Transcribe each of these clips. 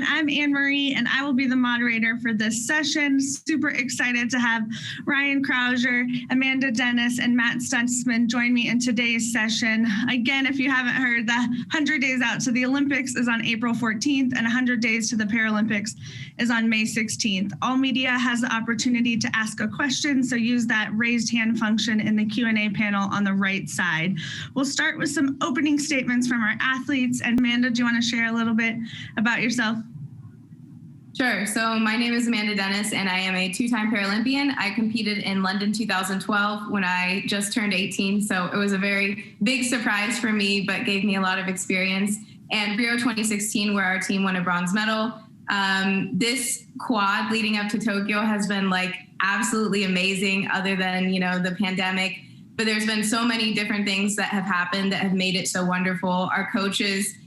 everyone. I'm Anne-Marie, and I will be the moderator for this session. Super excited to have Ryan Krauser, Amanda Dennis, and Matt Stutzman join me in today's session. Again, if you haven't heard, the 100 Days Out to the Olympics is on April 14th, and 100 Days to the Paralympics is on May 16th. All media has the opportunity to ask a question, so use that raised hand function in the Q&A panel on the right side. We'll start with some opening statements from our athletes. And Amanda, do you want to share a little bit about yourself? Sure. So my name is Amanda Dennis, and I am a two-time Paralympian. I competed in London 2012 when I just turned 18. So it was a very big surprise for me, but gave me a lot of experience. And Rio 2016, where our team won a bronze medal. This quad leading up to Tokyo has been like absolutely amazing, other than, the pandemic. But there's been so many different things that have happened that have made it so wonderful. Our coaches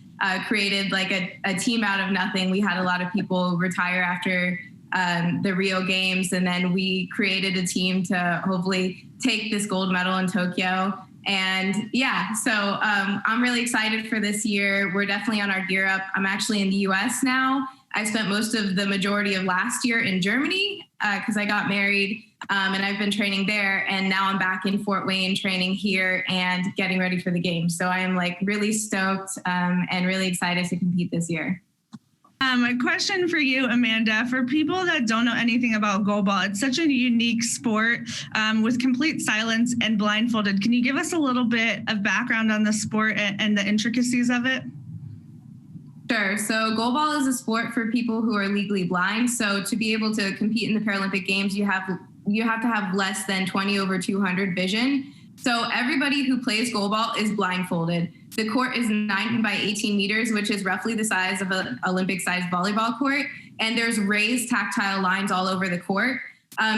created like a team out of nothing. We had a lot of people retire after the Rio Games, and then we created a team to hopefully take this gold medal in Tokyo. And yeah, so I'm really excited for this year. We're definitely on our gear up. I'm actually in the US now. I spent most of the majority of last year in Germany because I got married, and I've been training there. And now I'm back in Fort Wayne training here and getting ready for the games. So I am like really stoked and really excited to compete this year. A question for you, Amanda. For people that don't know anything about goalball, it's such a unique sport with complete silence and blindfolded. Can you give us a little bit of background on the sport and the intricacies of it? Sure. So goalball is a sport for people who are legally blind. So to be able to compete in the Paralympic Games, you have to have less than 20/200 vision. So everybody who plays goalball is blindfolded. The court is 9 by 18 meters, which is roughly the size of an Olympic-sized volleyball court. And there's raised tactile lines all over the court.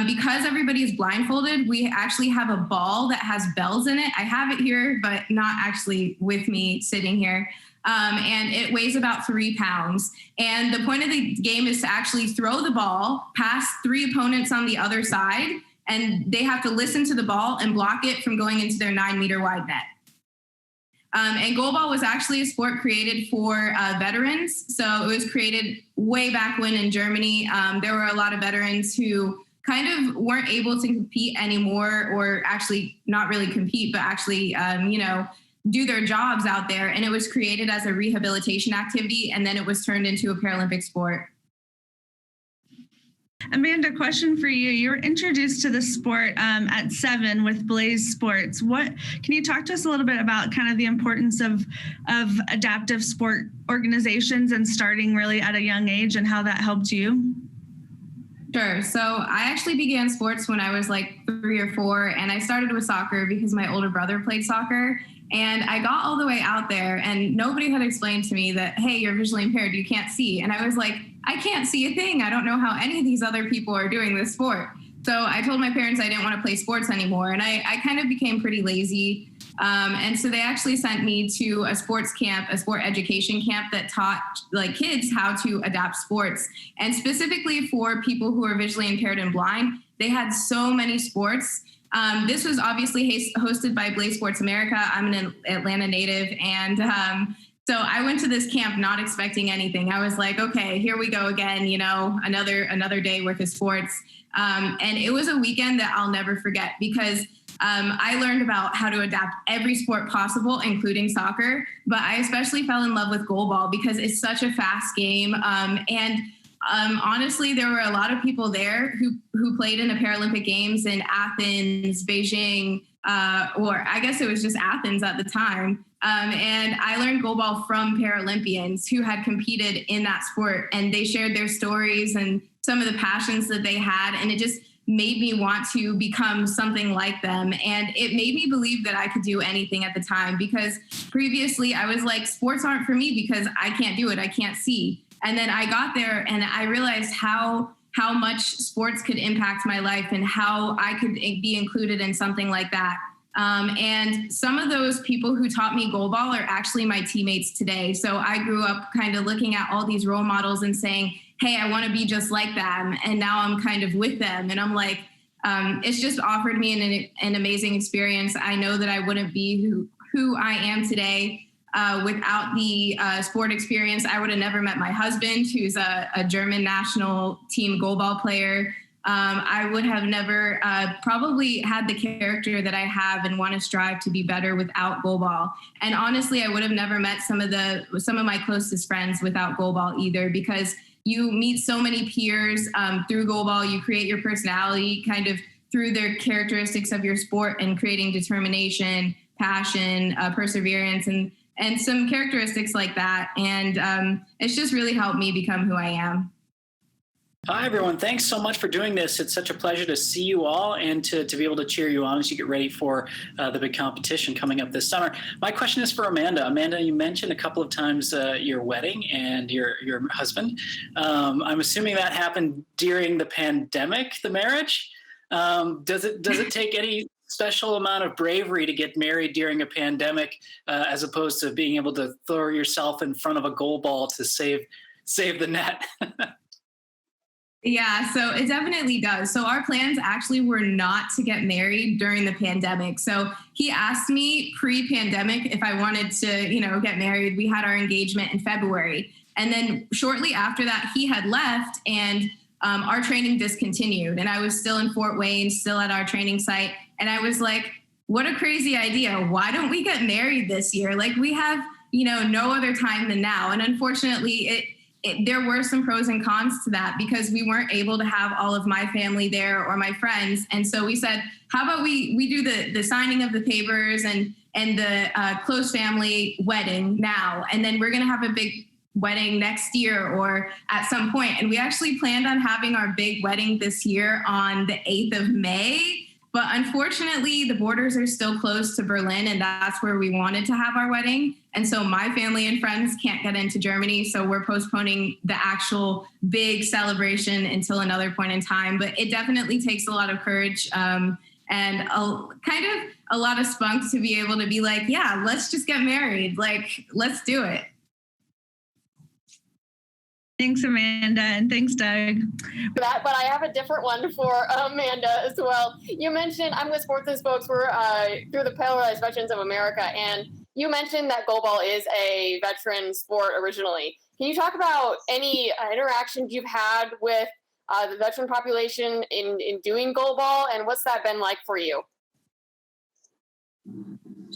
Because everybody is blindfolded, we actually have a ball that has bells in it. I have it here, but not actually with me sitting here. And it weighs about 3 pounds. And the point of the game is to actually throw the ball past 3 opponents on the other side, and they have to listen to the ball and block it from going into their 9-meter wide net. And goalball was actually a sport created for veterans. So it was created way back when in Germany. There were a lot of veterans who kind of weren't able to compete anymore, or actually not really compete, but actually, do their jobs out there. And it was created as a rehabilitation activity, and then it was turned into a Paralympic sport. Amanda, question for you. You were introduced to the sport at 7 with Blaze Sports. Can you talk to us a little bit about kind of the importance of adaptive sport organizations and starting really at a young age, and how that helped you? Sure. So I actually began sports when I was like 3 or 4, and I started with soccer because my older brother played soccer. And I got all the way out there, and nobody had explained to me that, hey, you're visually impaired, you can't see. And I was like, I can't see a thing. I don't know how any of these other people are doing this sport. So I told my parents I didn't want to play sports anymore. And I kind of became pretty lazy. And so they actually sent me to a sports camp, a sport education camp that taught like kids how to adapt sports. And specifically for people who are visually impaired and blind, they had so many sports. This was obviously hosted by Blaze Sports America. I'm an Atlanta native. And so I went to this camp not expecting anything. I was like, okay, here we go again, another day worth of sports. And it was a weekend that I'll never forget because I learned about how to adapt every sport possible, including soccer. But I especially fell in love with goalball because it's such a fast game. Honestly, there were a lot of people there who played in the Paralympic Games in Athens, Beijing, or I guess it was just Athens at the time. And I learned goalball from Paralympians who had competed in that sport, and they shared their stories and some of the passions that they had. And it just made me want to become something like them. And it made me believe that I could do anything at the time, because previously I was like, sports aren't for me because I can't do it. I can't see. And then I got there and I realized how much sports could impact my life and how I could be included in something like that. And some of those people who taught me goalball are actually my teammates today. So I grew up kind of looking at all these role models and saying, hey, I want to be just like them. And now I'm kind of with them. And I'm like, it's just offered me an amazing experience. I know that I wouldn't be who I am today Without the sport experience, I would have never met my husband, who's a German national team goalball player. I would have never probably had the character that I have and want to strive to be better without goalball. And honestly, I would have never met some of my closest friends without goalball either, because you meet so many peers through goalball. You create your personality kind of through the characteristics of your sport and creating determination, passion, perseverance, and some characteristics like that. And it's just really helped me become who I am. Hi, everyone. Thanks so much for doing this. It's such a pleasure to see you all and to be able to cheer you on as you get ready for the big competition coming up this summer. My question is for Amanda. Amanda, you mentioned a couple of times your wedding and your husband. I'm assuming that happened during the pandemic, the marriage. Does it take any special amount of bravery to get married during a pandemic as opposed to being able to throw yourself in front of a goal ball to save the net? Yeah, so it definitely does. So our plans actually were not to get married during the pandemic. So he asked me pre-pandemic if I wanted to, get married. We had our engagement in February. And then shortly after that, he had left and our training discontinued. And I was still in Fort Wayne, still at our training site. And I was like, what a crazy idea. Why don't we get married this year? Like we have, no other time than now. And unfortunately, there were some pros and cons to that because we weren't able to have all of my family there or my friends. And so we said, how about we do the signing of the papers and the close family wedding now, and then we're going to have a big wedding next year or at some point. And we actually planned on having our big wedding this year on the 8th of May. But unfortunately, the borders are still closed to Berlin, and that's where we wanted to have our wedding. And so my family and friends can't get into Germany, so we're postponing the actual big celebration until another point in time. But it definitely takes a lot of courage and a lot of spunk to be able to be like, yeah, let's just get married. Like, let's do it. Thanks, Amanda, and thanks, Doug. But I have a different one for Amanda as well. You mentioned, I'm with Sports and Spokes, we're through the Paralyzed Veterans of America, and you mentioned that goalball is a veteran sport originally. Can you talk about any interactions you've had with the veteran population in doing goalball, and what's that been like for you?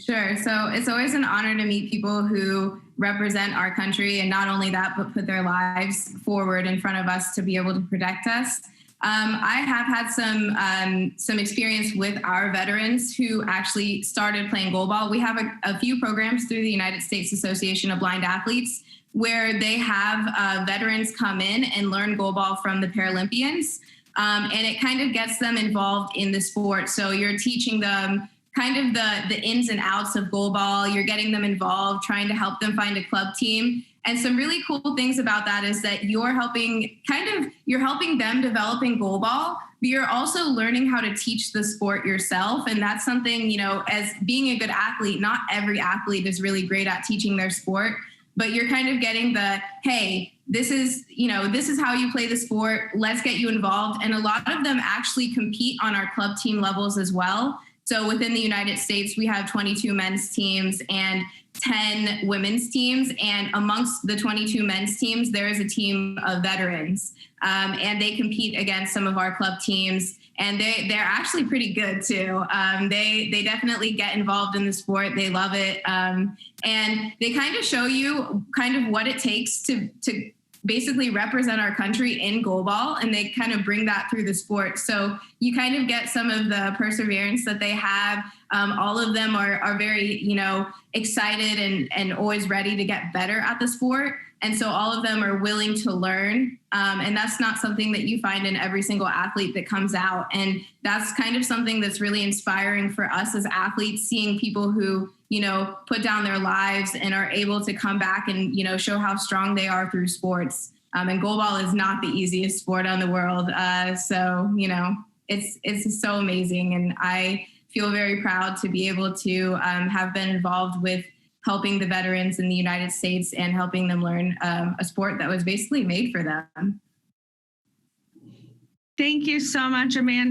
Sure. So it's always an honor to meet people who represent our country, and not only that, but put their lives forward in front of us to be able to protect us. I have had some experience with our veterans who actually started playing goalball. We have a few programs through the United States Association of Blind Athletes where they have veterans come in and learn goalball from the Paralympians. And it kind of gets them involved in the sport. So you're teaching them kind of the ins and outs of goalball. You're getting them involved, trying to help them find a club team. And some really cool things about that is that you're helping them developing goalball, but you're also learning how to teach the sport yourself. And that's something, as being a good athlete, not every athlete is really great at teaching their sport, but you're kind of getting hey, this is how you play the sport. Let's get you involved. And a lot of them actually compete on our club team levels as well. So within the United States, we have 22 men's teams and 10 women's teams. And amongst the 22 men's teams, there is a team of veterans. And they compete against some of our club teams. And they're actually pretty good too. They definitely get involved in the sport. They love it. And they kind of show you kind of what it takes to basically represent our country in goalball, and they kind of bring that through the sport. So you kind of get some of the perseverance that they have. All of them are very, excited and always ready to get better at the sport. And so all of them are willing to learn. And that's not something that you find in every single athlete that comes out. And that's kind of something that's really inspiring for us as athletes, seeing people who, put down their lives and are able to come back and, show how strong they are through sports. And goalball is not the easiest sport on the world. So, it's so amazing. And I feel very proud to be able to have been involved with helping the veterans in the United States and helping them learn a sport that was basically made for them. Thank you so much, Amanda.